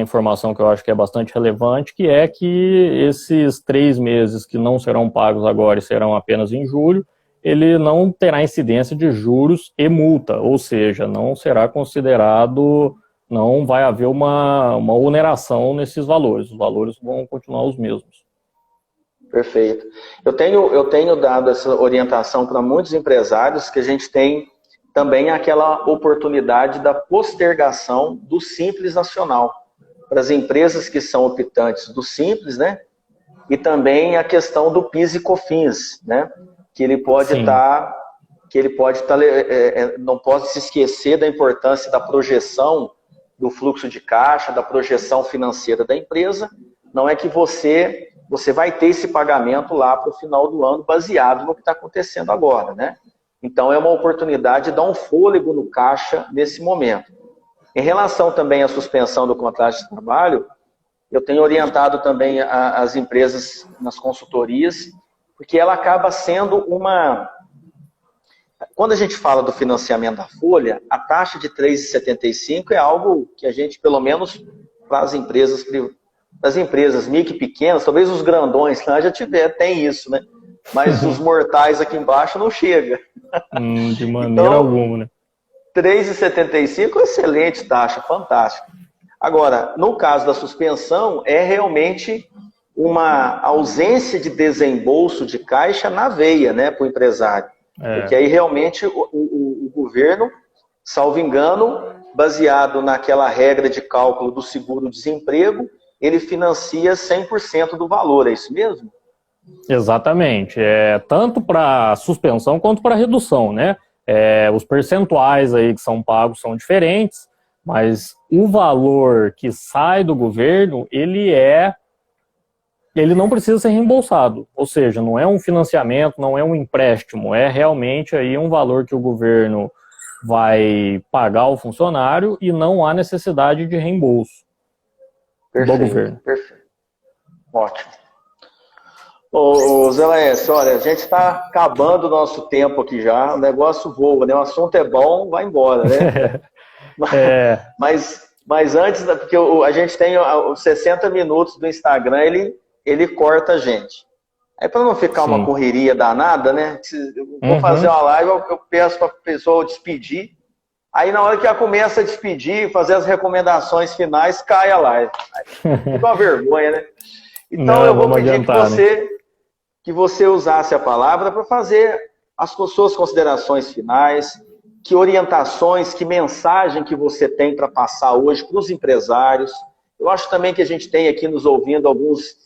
informação que eu acho que é bastante relevante, que é que esses 3 meses que não serão pagos agora e serão apenas em julho, ele não terá incidência de juros e multa, ou seja, não será considerado, não vai haver uma oneração nesses valores, os valores vão continuar os mesmos. Perfeito. Eu tenho dado essa orientação para muitos empresários, que a gente tem também aquela oportunidade da postergação do Simples Nacional, para as empresas que são optantes do Simples, né? E também a questão do PIS e COFINS, né? Que ele pode estar, não pode se esquecer da importância da projeção do fluxo de caixa, da projeção financeira da empresa. Não é que você vai ter esse pagamento lá para o final do ano, baseado no que está acontecendo agora, né? Então, é uma oportunidade de dar um fôlego no caixa nesse momento. Em relação também à suspensão do contrato de trabalho, eu tenho orientado também as empresas nas consultorias, porque ela acaba sendo uma... Quando a gente fala do financiamento da folha, a taxa de 3,75 é algo que a gente, pelo menos para as empresas micro e pequenas, talvez os grandões lá já tem isso, né? Mas os mortais aqui embaixo não chega. De maneira alguma, né? 3,75 é excelente taxa, fantástica. Agora, no caso da suspensão, é realmente uma ausência de desembolso de caixa na veia, né, para o empresário. Porque aí realmente o governo, salvo engano, baseado naquela regra de cálculo do seguro-desemprego, ele financia 100% do valor, é isso mesmo? Exatamente, tanto para suspensão quanto para redução, né? Os percentuais aí que são pagos são diferentes, mas o valor que sai do governo, ele não precisa ser reembolsado, ou seja, não é um financiamento, não é um empréstimo, é realmente aí um valor que o governo vai pagar ao funcionário e não há necessidade de reembolso do governo. Perfeito, ótimo. Ô Zé Laércio, olha, a gente está acabando o nosso tempo aqui já, o negócio voa, né? O assunto é bom, vai embora, né? Mas antes, porque a gente tem os 60 minutos do Instagram, ele corta a gente. Aí para não ficar uma correria danada, né? Vou fazer uma live, eu peço para a pessoa despedir. Aí na hora que ela começa a despedir, fazer as recomendações finais, cai a live. Fica uma vergonha, né? Então eu vou pedir que você usasse a palavra para fazer as suas considerações finais, que orientações, que mensagem que você tem para passar hoje para os empresários. Eu acho também que a gente tem aqui nos ouvindo alguns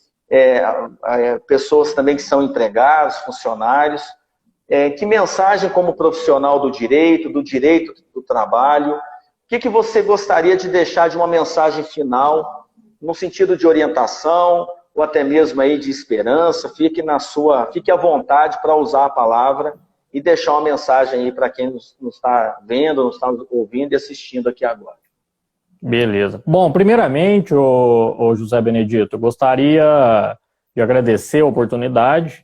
pessoas também que são empregados, funcionários. Que mensagem como profissional do direito do trabalho, o que você gostaria de deixar de uma mensagem final, no sentido de orientação, ou até mesmo aí de esperança? Fique à vontade para usar a palavra e deixar uma mensagem aí para quem nos está vendo, nos está ouvindo e assistindo aqui agora. Beleza. Bom, primeiramente, o José Benedito, eu gostaria de agradecer a oportunidade.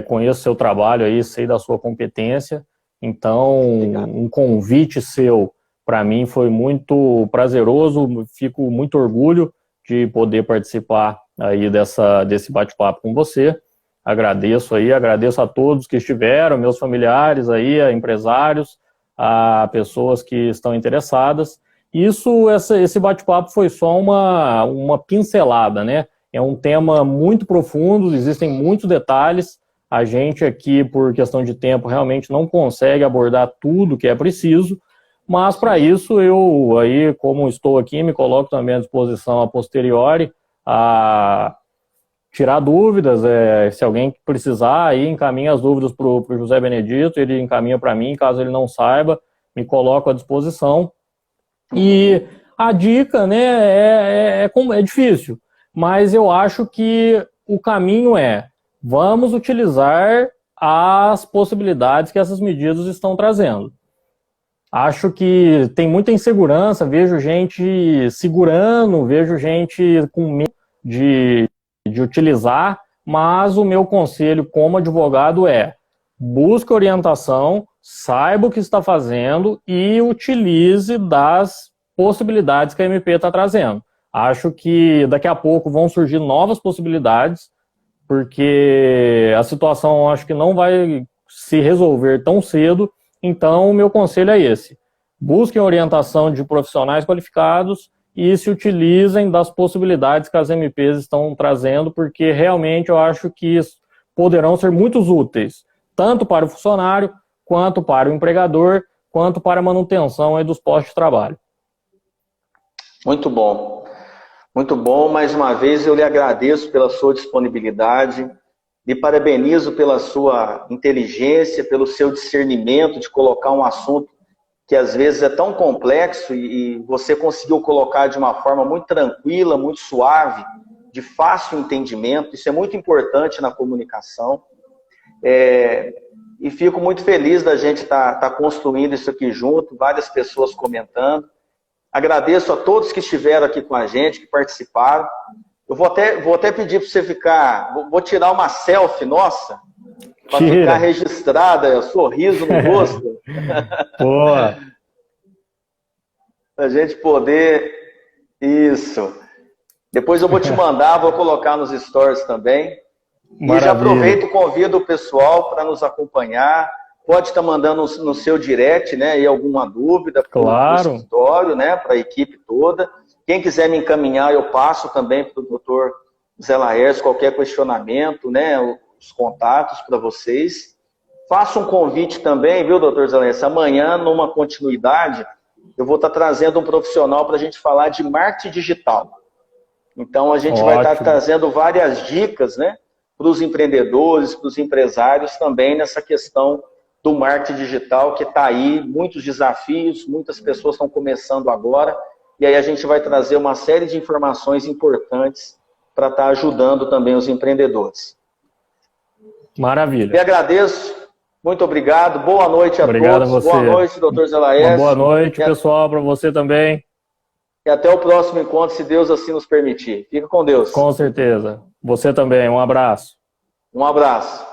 Conheço seu trabalho aí, sei da sua competência, então um convite seu para mim foi muito prazeroso, fico muito orgulho de poder participar aí desse bate-papo com você. agradeço aí, agradeço a todos que estiveram, meus familiares aí, a empresários, a pessoas que estão interessadas. Esse bate-papo foi só uma pincelada, né? É um tema muito profundo, existem muitos detalhes. A gente aqui, por questão de tempo, realmente não consegue abordar tudo que é preciso, mas para isso eu, aí, como estou aqui, me coloco também à disposição a posteriori a tirar dúvidas. Se alguém precisar, aí encaminha as dúvidas para o José Benedito, ele encaminha para mim, caso ele não saiba, me coloco à disposição. E a dica, né, é difícil, mas eu acho que o caminho vamos utilizar as possibilidades que essas medidas estão trazendo. Acho que tem muita insegurança, vejo gente segurando, vejo gente com medo de utilizar, mas o meu conselho como advogado busque orientação, saiba o que está fazendo e utilize das possibilidades que a MP está trazendo. Acho que daqui a pouco vão surgir novas possibilidades, porque a situação acho que não vai se resolver tão cedo. Então, o meu conselho é esse: busquem orientação de profissionais qualificados e se utilizem das possibilidades que as MPs estão trazendo, porque realmente eu acho que poderão ser muito úteis, tanto para o funcionário, quanto para o empregador, quanto para a manutenção aí dos postos de trabalho. Muito bom. Muito bom, mais uma vez eu lhe agradeço pela sua disponibilidade, lhe parabenizo pela sua inteligência, pelo seu discernimento de colocar um assunto que às vezes é tão complexo e você conseguiu colocar de uma forma muito tranquila, muito suave, de fácil entendimento. Isso é muito importante na comunicação. E fico muito feliz da gente estar construindo isso aqui junto, várias pessoas comentando. Agradeço a todos que estiveram aqui com a gente, que participaram. Eu vou até pedir para você ficar... Vou tirar uma selfie nossa, para ficar registrada, sorriso no rosto. Boa! Para a gente poder... Isso. Depois eu vou te mandar, vou colocar nos stories também. Maravilha. E já aproveito e convido o pessoal para nos acompanhar. Pode estar mandando no seu direct, né, aí alguma dúvida para o escritório, né, para a equipe toda. Quem quiser me encaminhar, eu passo também para o doutor Zé Laércio, qualquer questionamento, né, os contatos para vocês. Faço um convite também, viu, doutor Zé Laércio? Amanhã, numa continuidade, eu vou estar trazendo um profissional para a gente falar de marketing digital. Então, a gente vai estar trazendo várias dicas, né, para os empreendedores, para os empresários também nessa questão do marketing digital, que está aí, muitos desafios, muitas pessoas estão começando agora, e aí a gente vai trazer uma série de informações importantes para estar ajudando também os empreendedores. Maravilha. Me agradeço, muito obrigado, boa noite a obrigado todos. A você. Boa noite, doutor Zé Laércio. Uma boa noite, pessoal, para você também. E até o próximo encontro, se Deus assim nos permitir. Fica com Deus. Com certeza. Você também, um abraço. Um abraço.